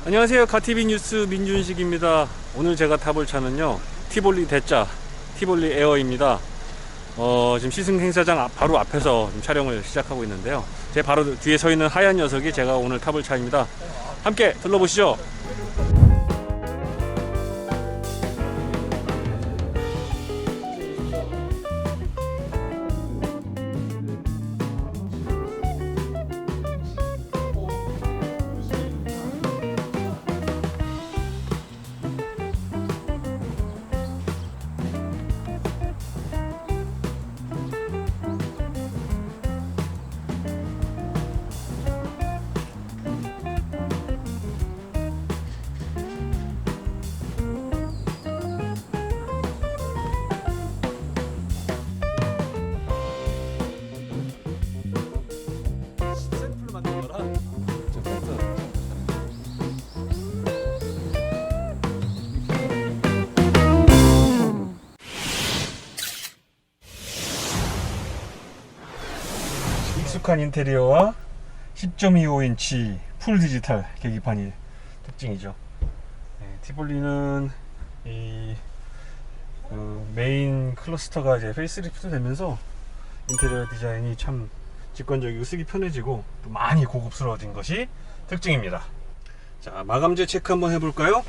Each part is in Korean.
안녕하세요. 가티비 뉴스 민준식입니다. 오늘 제가 타볼 차는요, 티볼리 대짜 티볼리 에어입니다. 지금 시승 행사장 바로 앞에서 촬영을 시작하고 있는데요, 제 바로 뒤에 서 있는 하얀 녀석이 제가 오늘 타볼 차입니다. 함께 둘러보시죠. 익숙한 인테리어와 10.25인치 풀 디지털 계기판이 특징이죠. 티볼리는 이 메인 클러스터가 이제 페이스리프트 되면서 인테리어 디자인이 참 직관적이고 쓰기 편해지고 또 많이 고급스러워진 것이 특징입니다. 자, 마감재 체크 한번 해볼까요?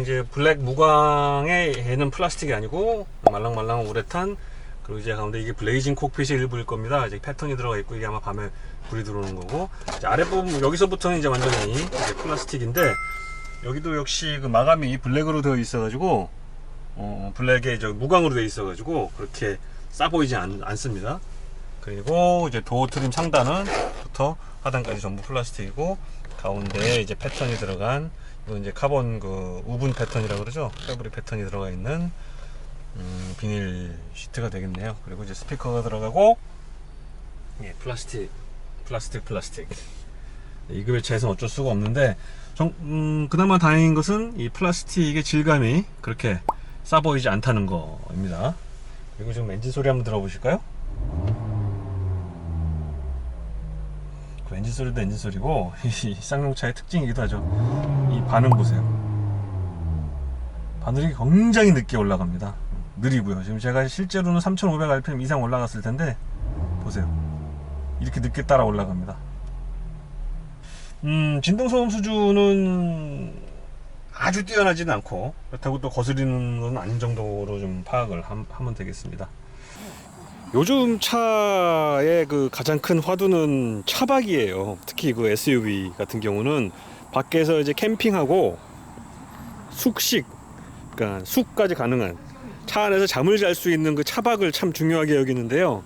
이제 블랙 무광의 얘는 플라스틱이 아니고 말랑말랑한 우레탄, 그리고 이제 가운데 이게 블레이징 콕핏의 일부일 겁니다. 이제 패턴이 들어가 있고 이게 아마 밤에 불이 들어오는 거고, 아랫부분 여기서부터는 이제 완전히 이제 플라스틱인데, 여기도 역시 그 마감이 블랙으로 되어 있어가지고 블랙에 저 무광으로 되어 있어가지고 그렇게 싸 보이지 않습니다. 그리고 이제 도어 트림 상단은부터 하단까지 전부 플라스틱이고, 가운데에 이제 패턴이 들어간, 이건 이제 카본 그 우분 패턴이라고 그러죠. 패브릭 패턴이 들어가 있는 비닐 시트가 되겠네요. 그리고 이제 스피커가 들어가고, 예, 플라스틱. 이 급여차에서는 어쩔 수가 없는데, 그나마 다행인 것은 이 플라스틱의 질감이 그렇게 싸 보이지 않다는 거입니다. 그리고 지금 엔진 소리 한번 들어보실까요? 그 엔진 소리도 엔진 소리고, 이 쌍용차의 특징이기도 하죠. 이 반응 보세요. 바늘이 굉장히 늦게 올라갑니다. 느리고요. 지금 제가 실제로는 3500rpm 이상 올라갔을 텐데 보세요. 이렇게 늦게 따라 올라갑니다. 진동소음 수준은 아주 뛰어나지는 않고, 그렇다고 또 거스리는 건 아닌 정도로 좀 파악을 하면 되겠습니다. 요즘 차의 그 가장 큰 화두는 차박이에요. 특히 그 SUV 같은 경우는 밖에서 이제 캠핑하고 숙식, 그러니까 숙까지 가능한 차 안에서 잠을 잘 수 있는 그 차박을 참 중요하게 여기는데요.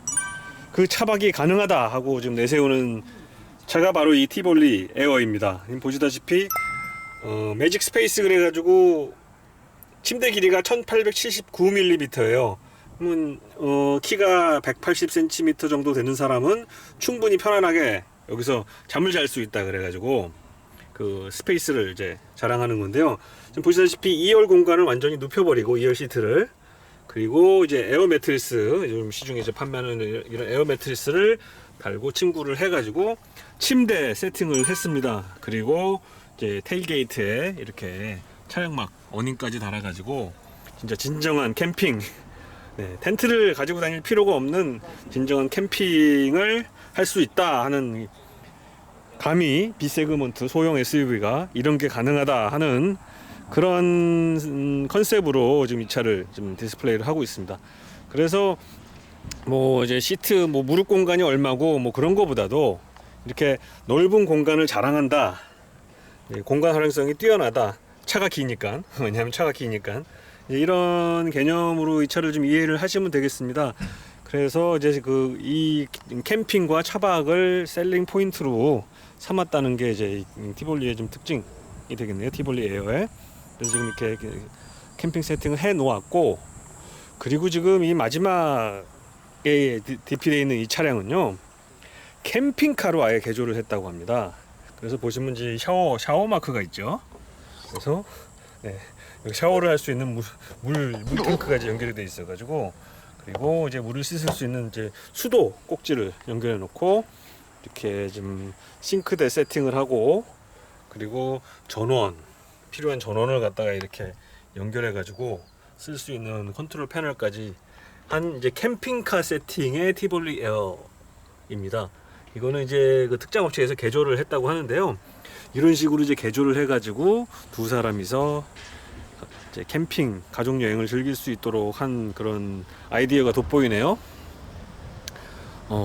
그 차박이 가능하다 하고 지금 내세우는 차가 바로 이 티볼리 에어입니다. 보시다시피 매직 스페이스 그래가지고 침대 길이가 1879mm예요. 그러면 키가 180cm 정도 되는 사람은 충분히 편안하게 여기서 잠을 잘 수 있다 그래가지고 그 스페이스를 이제 자랑하는 건데요. 지금 보시다시피 2열 공간을 완전히 눕혀버리고 2열 시트를, 그리고 이제 에어 매트리스, 요즘 시중에 이제 판매하는 이런 에어 매트리스를 달고 침구를 해가지고 침대 세팅을 했습니다. 그리고 이제 테일게이트에 이렇게 차량막 어닝까지 달아가지고 진짜 진정한 캠핑, 텐트를 가지고 다닐 필요가 없는 진정한 캠핑을 할 수 있다 하는, 감히 B세그먼트 소형 SUV가 이런 게 가능하다 하는 그런 컨셉으로 지금 이 차를 좀 디스플레이를 하고 있습니다. 그래서 뭐 이제 시트, 뭐 무릎 공간이 얼마고 뭐 그런 거보다도 이렇게 넓은 공간을 자랑한다, 공간 활용성이 뛰어나다, 차가 기니까 왜냐하면 차가 기니까 이런 개념으로 이 차를 좀 이해를 하시면 되겠습니다. 그래서 이제 이 캠핑과 차박을 셀링 포인트로 삼았다는 게 이제 티볼리의 좀 특징이 되겠네요. 티볼리 에어에. 그래서 지금 이렇게 캠핑 세팅을 해 놓았고, 그리고 지금 이 마지막에 디피되어 있는 이 차량은요, 캠핑카로 아예 개조를 했다고 합니다. 그래서 보시면 이제 샤워 마크가 있죠. 그래서 여기 샤워를 할 수 있는 물 탱크가 이제 연결이 되어 있어가지고, 그리고 이제 물을 씻을 수 있는 이제 수도 꼭지를 연결해 놓고 이렇게 좀 싱크대 세팅을 하고, 그리고 전원, 필요한 전원을 갖다가 이렇게 연결해 가지고 쓸 수 있는 컨트롤 패널까지 한 이제 캠핑카 세팅의 티볼리 에어입니다. 이거는 이제 그 특장 업체에서 개조를 했다고 하는데요. 이런 식으로 이제 개조를 해 가지고 두 사람이서 이제 캠핑 가족 여행을 즐길 수 있도록 한 그런 아이디어가 돋보이네요.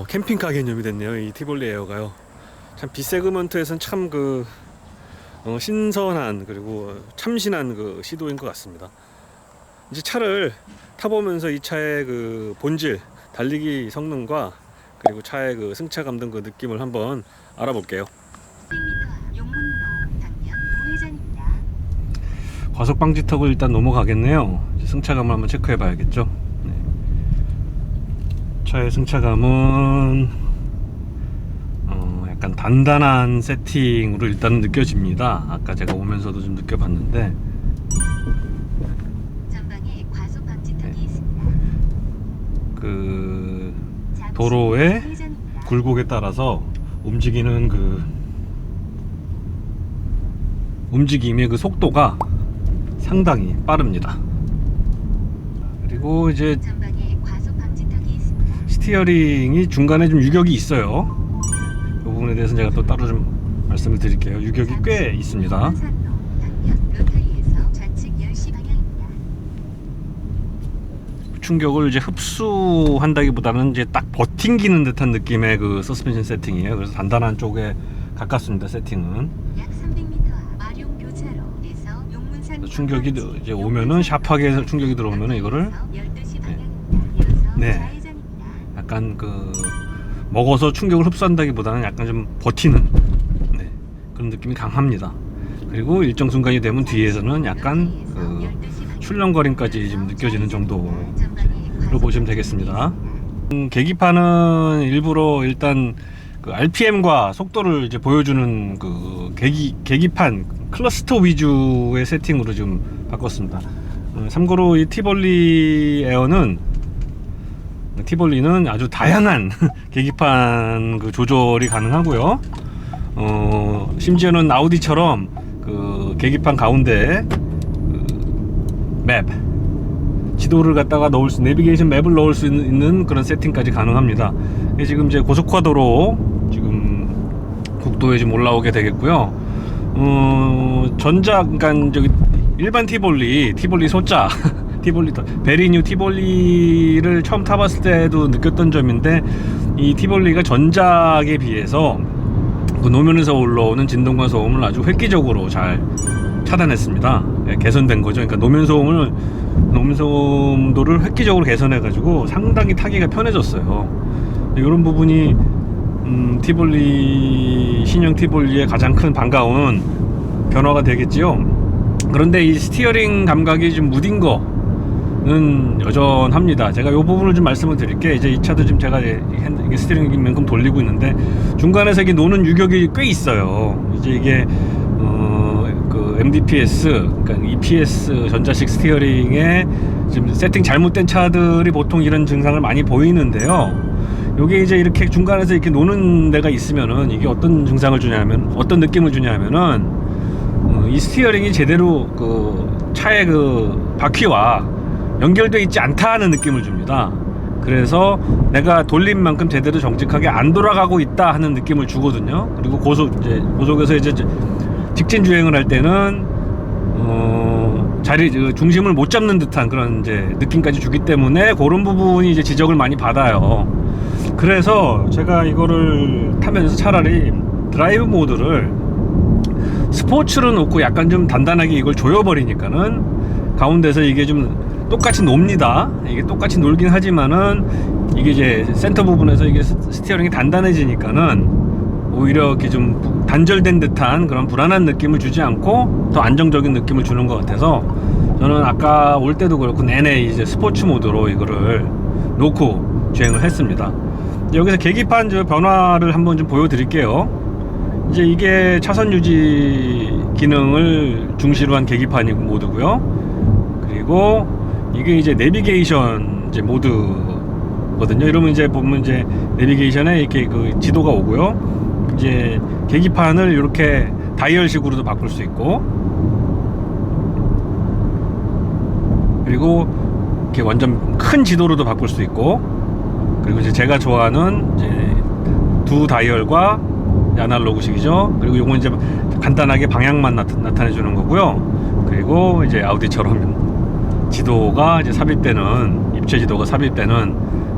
캠핑카 개념이 됐네요. 이 티볼리 에어가요. 참 비세그먼트에선 참 그 신선한 그리고 참신한 그 시도인 것 같습니다. 이제 차를 타보면서 이 차의 그 본질, 달리기 성능과 그리고 차의 그 승차감 등 그 느낌을 한번 알아볼게요. 과속 방지턱을 일단 넘어가겠네요. 이제 승차감을 한번 체크해 봐야겠죠. 네. 차의 승차감은 약간 단단한 세팅으로 일단 느껴집니다. 아까 제가 오면서도 좀 느껴봤는데 전방에 과속 방지턱이 있습니다. 그 도로의 굴곡에 따라서 움직이는 그 움직임의 그 속도가 상당히 빠릅니다. 그리고 이제 전방에 과속 방지턱이 있습니다. 스티어링이 중간에 좀 유격이 있어요. 이 부분에 대해서는 제가 또 따로 좀 말씀을 드릴게요. 유격이 꽤 있습니다. 충격을 이제 흡수한다기보다는 이제 딱 버팅기는 듯한 느낌의 그 서스펜션 세팅이에요. 그래서 단단한 쪽에 가깝습니다. 세팅은. 약 300m 마룡 교차로에서 용문산 충격이 이제 오면은 샤프하게 충격이 들어오면은 이거를 12시 방향입니다. 네. 약간 그 먹어서 충격을 흡수한다기보다는 약간 좀 버티는 그런 느낌이 강합니다. 그리고 일정 순간이 되면 뒤에서는 약간 그 출렁거림까지 좀 느껴지는 정도로 보시면 되겠습니다. 계기판은 일부러 일단 그 RPM과 속도를 이제 보여주는 그 계기판 클러스터 위주의 세팅으로 좀 바꿨습니다. 참고로 이 티볼리는 아주 다양한 계기판 그 조절이 가능하고요. 심지어는 아우디처럼 그 계기판 가운데 그 맵 지도를 갖다가 내비게이션 맵을 넣을 수 있는 그런 세팅까지 가능합니다. 지금 이제 고속화도로 지금 국도에 좀 올라오게 되겠고요. 그러니까 저기 일반 티볼리 소자 베리뉴 티볼리를 처음 타봤을 때도 느꼈던 점인데, 이 티볼리가 전작에 비해서 그 노면에서 올라오는 진동과 소음을 아주 획기적으로 잘 차단했습니다. 개선된 거죠. 그러니까 노면 소음도를 획기적으로 개선해 가지고 상당히 타기가 편해졌어요. 이런 부분이 신형 티볼리의 가장 큰 반가운 변화가 되겠지요. 그런데 이 스티어링 감각이 좀 무딘 거는 여전합니다. 제가 이 부분을 좀 말씀을 드릴게요. 이제 이 차도 지금 제가 이게 스티어링만큼 돌리고 있는데 중간에서 이게 노는 유격이 꽤 있어요. 이제 이게 그 MDPS, 그러니까 EPS 전자식 스티어링에 지금 세팅 잘못된 차들이 보통 이런 증상을 많이 보이는데요. 요게 이제 이렇게 중간에서 이렇게 노는 데가 있으면은 이게 어떤 느낌을 주냐면은 이 스티어링이 제대로 그 차의 그 바퀴와 연결되어 있지 않다는 느낌을 줍니다. 그래서 내가 돌린 만큼 제대로 정직하게 안 돌아가고 있다 하는 느낌을 주거든요. 그리고 고속에서 이제 직진 주행을 할 때는 중심을 못 잡는 듯한 그런 이제 느낌까지 주기 때문에 그런 부분이 이제 지적을 많이 받아요. 그래서 제가 이거를 타면서 차라리 드라이브 모드를 스포츠로 놓고 약간 좀 단단하게 이걸 조여버리니까는 가운데서 이게 좀 똑같이 놉니다. 이게 똑같이 놀긴 하지만은 이게 이제 센터 부분에서 이게 스티어링이 단단해지니까는 오히려 이렇게 좀 단절된 듯한 그런 불안한 느낌을 주지 않고 더 안정적인 느낌을 주는 것 같아서 저는 아까 올 때도 그렇고 내내 이제 스포츠 모드로 이거를 놓고 주행을 했습니다. 여기서 계기판 변화를 한번 좀 보여드릴게요. 이제 이게 차선 유지 기능을 중시로 한 계기판 모드고요. 그리고 이게 이제 내비게이션 이제 모드거든요. 이러면 이제 보면 내비게이션에 이렇게 그 지도가 오고요. 이제 계기판을 이렇게 다이얼식으로도 바꿀 수 있고, 그리고 이렇게 완전 큰 지도로도 바꿀 수 있고, 그리고 이제 제가 좋아하는 이제 두 다이얼과 아날로그식이죠. 그리고 요건 이제 간단하게 방향만 나타내 주는 거고요. 그리고 이제 아우디처럼 지도가 이제 삽입되는, 입체 지도가 삽입되는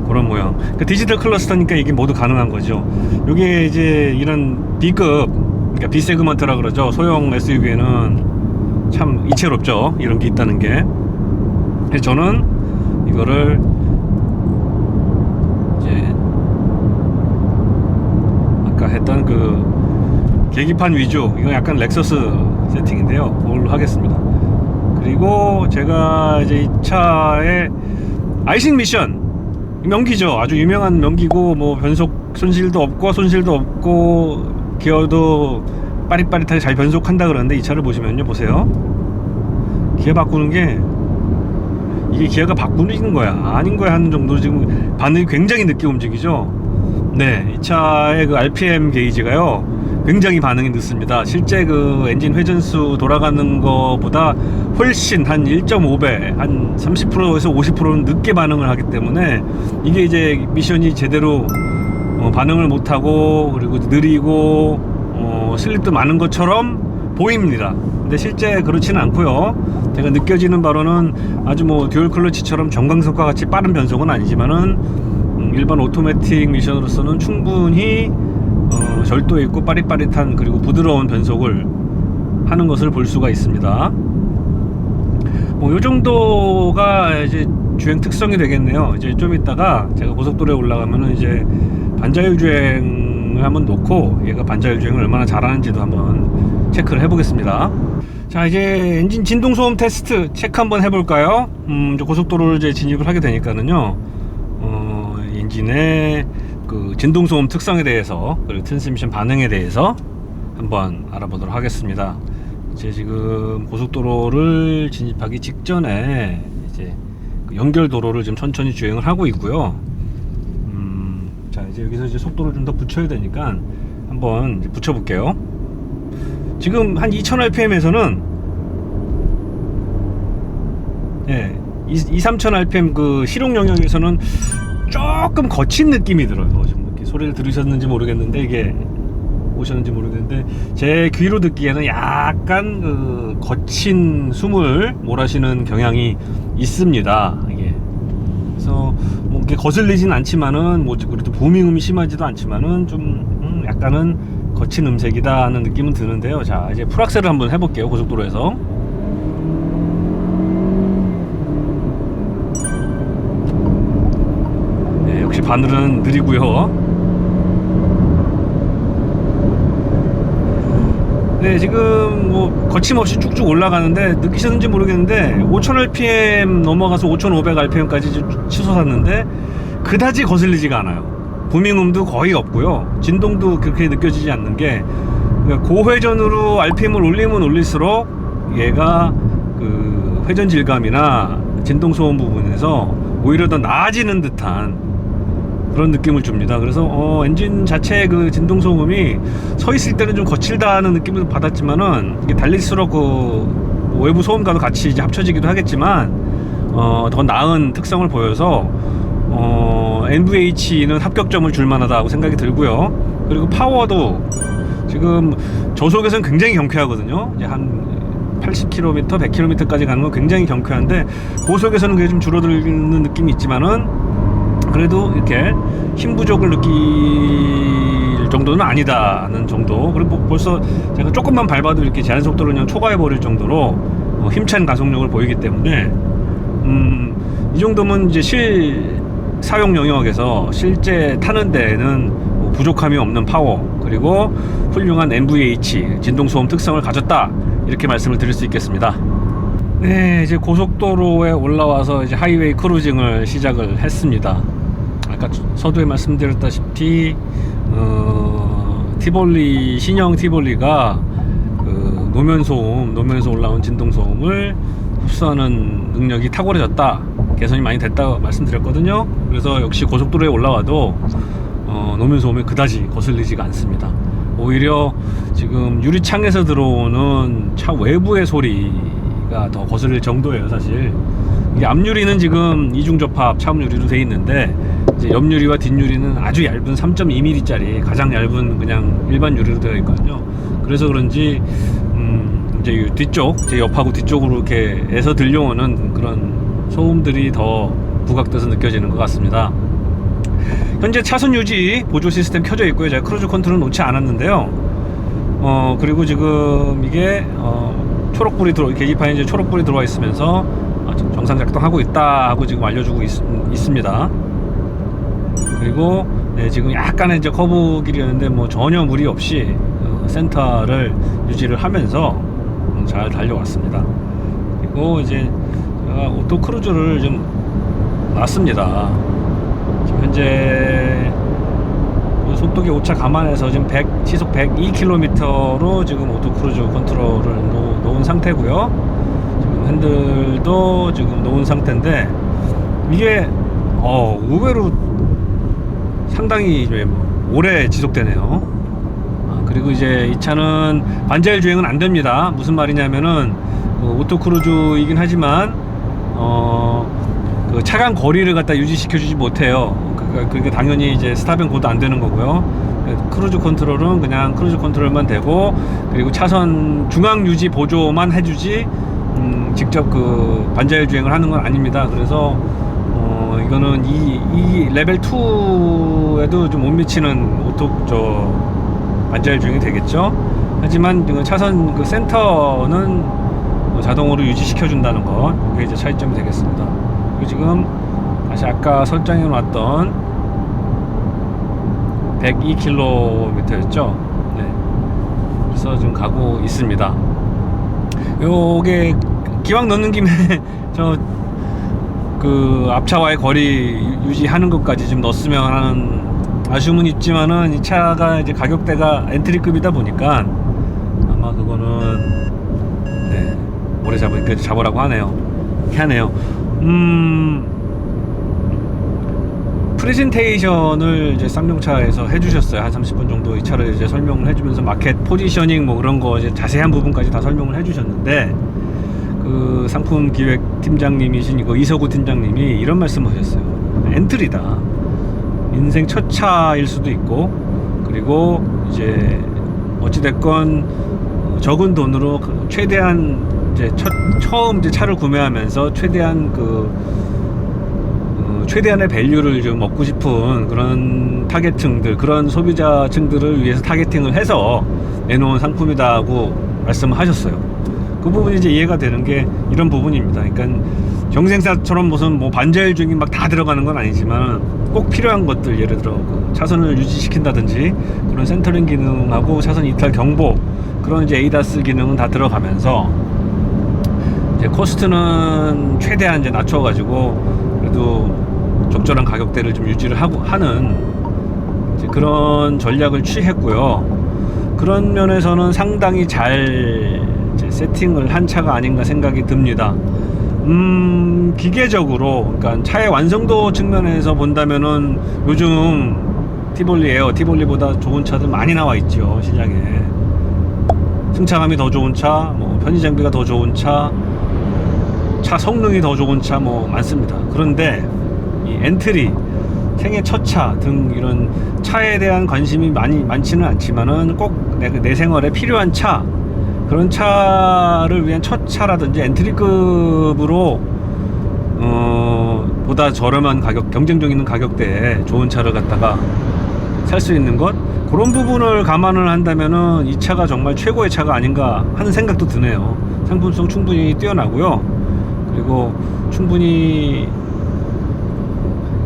그런 모양. 그 디지털 클러스터니까 이게 모두 가능한 거죠. 요게 이제 이런 B급, 그러니까 B 세그먼트라 그러죠. 소형 SUV에는 참 이채롭죠. 이런 게 있다는 게. 그래서 저는 이거를 이제 아까 했던 그 계기판 위주, 이거 약간 렉서스 세팅인데요. 그걸로 하겠습니다. 그리고 제가 이제 이 차의 아이싱 미션, 명기죠. 아주 유명한 명기고, 뭐 변속 손실도 없고 기어도 빠릿빠릿하게 잘 변속한다 그러는데, 이 차를 보시면요, 보세요. 기어 바꾸는 게, 이게 기어가 바꾸는 거야 아닌 거야 하는 정도로 지금 반응이 굉장히 늦게 움직이죠. 네, 이 차의 그 RPM 게이지가요 굉장히 반응이 늦습니다. 실제 그 엔진 회전수 돌아가는 거보다 훨씬 한 1.5배, 한 30%에서 50%는 늦게 반응을 하기 때문에, 이게 이제 미션이 제대로 반응을 못하고, 그리고 느리고 슬립도 많은 것처럼 보입니다. 근데 실제 그렇지는 않고요. 제가 느껴지는 바로는 아주 뭐 듀얼 클러치처럼 정광석과 같이 빠른 변속은 아니지만은 일반 오토매틱 미션으로서는 충분히 절도 있고 빠릿빠릿한, 그리고 부드러운 변속을 하는 것을 볼 수가 있습니다. 뭐 요 정도가 이제 주행 특성이 되겠네요. 이제 좀 이따가 제가 고속도로에 올라가면은 이제 반자율 주행을 한번 놓고, 얘가 반자율 주행을 얼마나 잘하는지도 한번 체크를 해보겠습니다. 자, 이제 엔진 진동 소음 테스트 체크 한번 해볼까요? 이제 고속도로를 이제 진입을 하게 되니까는요, 엔진의 그 진동 소음 특성에 대해서, 그리고 트랜스미션 반응에 대해서 한번 알아보도록 하겠습니다. 이제 지금 고속도로를 진입하기 직전에 이제 그 연결 도로를 지금 천천히 주행을 하고 있고요. 자, 이제 여기서 이제 속도를 좀 더 붙여야 되니까 한번 이제 붙여볼게요. 지금 한 2000rpm에서는 예, 2-3,000 rpm 그 실용 영역에서는 조금 거친 느낌이 들어요. 좀 이렇게 소리를 들으셨는지 모르겠는데, 이게 오셨는지 모르겠는데, 제 귀로 듣기에는 약간 그 거친 숨을 몰아쉬는 경향이 있습니다. 이게 그래서 뭐 이렇게 거슬리진 않지만은, 뭐 그래도 부밍음이 심하지도 않지만은 좀 약간은 거친 음색이다 하는 느낌은 드는데요. 자, 이제 풀악셀을 한번 해볼게요. 고속도로에서. 네, 역시 바늘은 느리고요. 네, 지금 뭐 거침없이 쭉쭉 올라가는데, 느끼셨는지 모르겠는데 5000rpm 넘어가서 5500rpm까지 치솟았는데 그다지 거슬리지가 않아요. 부밍음도 거의 없고요. 진동도 그렇게 느껴지지 않는 게, 그러니까 고회전으로 RPM을 올리면 올릴수록 얘가 그 회전 질감이나 진동 소음 부분에서 오히려 더 나아지는 듯한 그런 느낌을 줍니다. 그래서 엔진 자체의 그 진동 소음이 서 있을 때는 좀 거칠다는 느낌을 받았지만은, 이게 달릴수록 그 외부 소음과도 같이 이제 합쳐지기도 하겠지만 더 나은 특성을 보여서 NVH는 합격점을 줄 만하다고 생각이 들고요. 그리고 파워도 지금 저속에서는 굉장히 경쾌하거든요. 이제 한 80km, 100km까지 가는 건 굉장히 경쾌한데, 고속에서는 그게 좀 줄어드는 느낌이 있지만은, 그래도 이렇게 힘 부족을 느낄 정도는 아니다는 정도. 그리고 벌써 제가 조금만 밟아도 이렇게 제한 속도를 그냥 초과해 버릴 정도로 힘찬 가속력을 보이기 때문에, 이 정도면 이제 사용 영역에서 실제 타는 데에는 부족함이 없는 파워, 그리고 훌륭한 NVH 진동소음 특성을 가졌다, 이렇게 말씀을 드릴 수 있겠습니다. 네, 이제 고속도로에 올라와서 이제 하이웨이 크루징을 시작을 했습니다. 아까 서두에 말씀드렸다시피 티볼리, 신형 티볼리가 그 노면에서 올라온 진동소음을 흡수하는 능력이 탁월해졌다, 개선이 많이 됐다고 말씀드렸거든요. 그래서 역시 고속도로에 올라와도 노면소음이 그다지 거슬리지가 않습니다. 오히려 지금 유리창에서 들어오는 차 외부의 소리가 더 거슬릴 정도예요. 사실 이 앞유리는 지금 이중접합 차음유리로 돼 있는데, 이제 옆유리와 뒷유리는 아주 얇은 3.2mm 짜리 가장 얇은 그냥 일반 유리로 되어 있거든요. 그래서 그런지 이제 뒤쪽, 제 옆하고 뒤쪽으로 이렇게 에서 들려오는 그런 소음들이 더 부각돼서 느껴지는 것 같습니다. 현재 차선 유지 보조 시스템 켜져 있고요. 제가 크루즈 컨트롤 놓지 않았는데요. 그리고 지금 이게 초록불이 계기판에 이제 초록불이 들어와 있으면서 정상 작동하고 있다 하고 지금 알려주고 있습니다. 그리고 네, 지금 약간의 이제 커브 길이었는데 뭐 전혀 무리 없이 센터를 유지를 하면서 잘 달려왔습니다. 그리고 이제 제가 오토 크루즈를 좀 놨습니다. 지금 현재 속도계 오차 감안해서 지금 시속 102km로 지금 오토 크루즈 컨트롤을 놓은 상태고요. 지금 핸들도 지금 놓은 상태인데, 이게 의외로 상당히 오래 지속되네요. 그리고 이제 이 차는 반자율 주행은 안 됩니다. 무슨 말이냐면은 오토 크루즈이긴 하지만 그 차간 거리를 갖다 유지시켜 주지 못해요. 그게 당연히 이제 스탑 앤 고도 안 되는 거고요. 크루즈 컨트롤은 그냥 크루즈 컨트롤만 되고, 그리고 차선 중앙 유지 보조만 해주지 직접 그 반자율 주행을 하는 건 아닙니다. 그래서 이거는 이 레벨 2에도 좀 못 미치는 반자율 주행이 되겠죠. 하지만 차선 그 센터는 자동으로 유지시켜 준다는 것, 그게 이제 차이점이 되겠습니다. 그리고 지금 다시 아까 설정해 놨던 102km였죠. 네. 그래서 지금 가고 있습니다. 요게 기왕 넣는 김에 그 앞차와의 거리 유지하는 것까지 좀 넣었으면 하는 아쉬움은 있지만은, 이 차가 이제 가격대가 엔트리급이다 보니까 아마 그거는 네, 오래 잡으라고 하네요. 프레젠테이션을 이제 쌍용차에서 해주셨어요. 한 30분 정도 이 차를 이제 설명을 해주면서 마켓 포지셔닝 뭐 그런 거 이제 자세한 부분까지 다 설명을 해주셨는데, 그 상품 기획 팀장님이신 이거 이서구 팀장님이 이런 말씀을 하셨어요. 엔트리다. 인생 첫 차일 수도 있고, 그리고 이제 어찌됐건 적은 돈으로 최대한 이제 처음 이제 차를 구매하면서 최대한 최대한의 밸류를 좀 얻고 싶은 그런 타겟층들, 그런 소비자층들을 위해서 타겟팅을 해서 내놓은 상품이다고 말씀을 하셨어요. 그 부분이 이제 이해가 되는 게 이런 부분입니다. 그러니까 경쟁사처럼 무슨 뭐 반자율 주행이 막 다 들어가는 건 아니지만, 꼭 필요한 것들, 예를 들어 차선을 유지시킨다든지 그런 센터링 기능하고 차선 이탈 경보, 그런 이제 에이다스 기능은 다 들어가면서 이제 코스트는 최대한 이제 낮춰가지고 그래도 적절한 가격대를 좀 유지를 하는 이제 그런 전략을 취했고요. 그런 면에서는 상당히 잘 이제 세팅을 한 차가 아닌가 생각이 듭니다. 기계적으로, 그러니까 차의 완성도 측면에서 본다면은 요즘 티볼리보다 좋은 차들 많이 나와 있죠, 시장에. 승차감이 더 좋은 차, 뭐 편의 장비가 더 좋은 차, 차 성능이 더 좋은 차 뭐 많습니다. 그런데 이 엔트리, 생애 첫 차 등 이런 차에 대한 관심이 많지는 않지만은 꼭 내 생활에 필요한 차, 그런 차를 위한 첫 차라든지 엔트리급으로 보다 저렴한 가격, 경쟁력 있는 가격대에 좋은 차를 갖다가 살 수 있는 것, 그런 부분을 감안을 한다면은 이 차가 정말 최고의 차가 아닌가 하는 생각도 드네요. 상품성 충분히 뛰어나고요. 그리고 충분히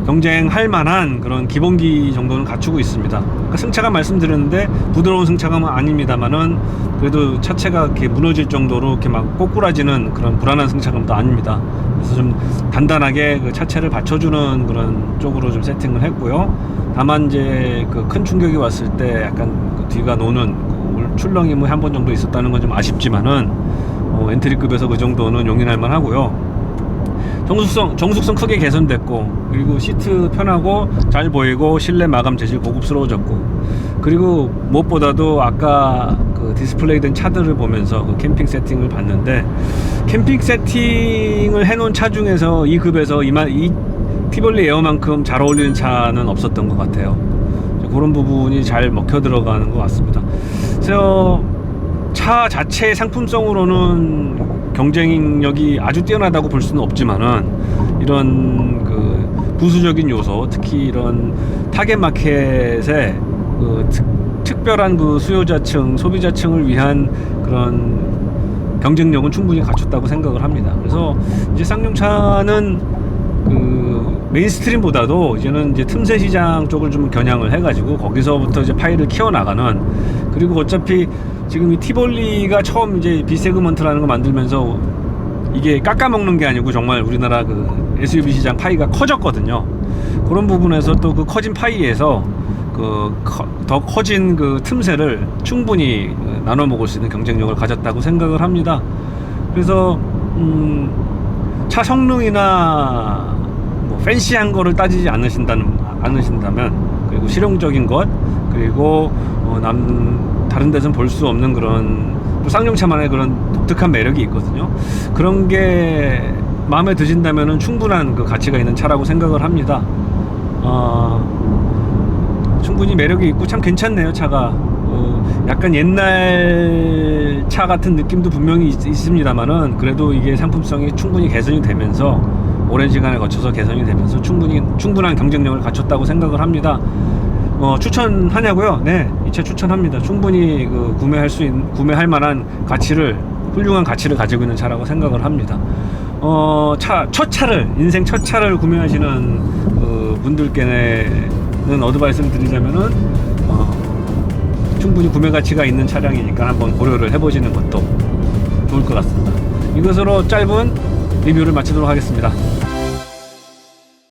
경쟁할 만한 그런 기본기 정도는 갖추고 있습니다. 그러니까 승차감 말씀드렸는데 부드러운 승차감은 아닙니다만은, 그래도 차체가 이렇게 무너질 정도로 이렇게 막 꼬꾸라지는 그런 불안한 승차감도 아닙니다. 그래서 좀 단단하게 그 차체를 받쳐주는 그런 쪽으로 좀 세팅을 했고요. 다만 이제 그 큰 충격이 왔을 때 약간 그 뒤가 노는 출렁이 뭐 한 번 정도 있었다는 건 좀 아쉽지만은 엔트리급에서 그 정도는 용인할 만하고요. 정숙성 크게 개선됐고, 그리고 시트 편하고 잘 보이고 실내 마감 재질 고급스러워졌고, 그리고 무엇보다도 아까 그 디스플레이 된 차들을 보면서 그 캠핑 세팅을 봤는데, 캠핑 세팅을 해놓은 차 중에서 이 급에서 이 티볼리 에어만큼 잘 어울리는 차는 없었던 것 같아요. 그런 부분이 잘 먹혀 들어가는 것 같습니다. 그래서 차 자체의 상품성으로는 경쟁력이 아주 뛰어나다고 볼 수는 없지만은, 이런 그 부수적인 요소, 특히 이런 타겟 마켓의 그 특별한 그 수요자층, 소비자층을 위한 그런 경쟁력은 충분히 갖췄다고 생각을 합니다. 그래서 이제 쌍용차는 그 메인스트림보다도 이제는 이제 틈새 시장 쪽을 좀 겨냥을 해가지고 거기서부터 이제 파일을 키워나가는, 그리고 어차피 지금 이 티볼리가 처음 이제 비세그먼트라는 거 만들면서 이게 깎아먹는 게 아니고 정말 우리나라 그 SUV 시장 파이가 커졌거든요. 그런 부분에서 또 그 커진 파이에서 더 커진 그 틈새를 충분히 나눠 먹을 수 있는 경쟁력을 가졌다고 생각을 합니다. 그래서 차 성능이나 뭐 팬시한 거를 따지지 않으신다면, 그리고 실용적인 것, 그리고 다른 데서는 볼 수 없는 그런 또 쌍용차만의 그런 독특한 매력이 있거든요. 그런 게 마음에 드신다면은 충분한 그 가치가 있는 차라고 생각을 합니다. 충분히 매력이 있고 참 괜찮네요, 차가. 약간 옛날 차 같은 느낌도 분명히 있습니다만은, 그래도 이게 상품성이 충분히 개선이 되면서, 오랜 시간에 거쳐서 개선이 되면서 충분한 경쟁력을 갖췄다고 생각을 합니다. 추천하냐고요? 네, 이 차 추천합니다. 충분히 그 구매할 만한 훌륭한 가치를 가지고 있는 차라고 생각을 합니다. 인생 첫 차를 구매하시는 분들께는 어드바이스를 드리자면은, 충분히 구매 가치가 있는 차량이니까 한번 고려를 해보시는 것도 좋을 것 같습니다. 이것으로 짧은 리뷰를 마치도록 하겠습니다.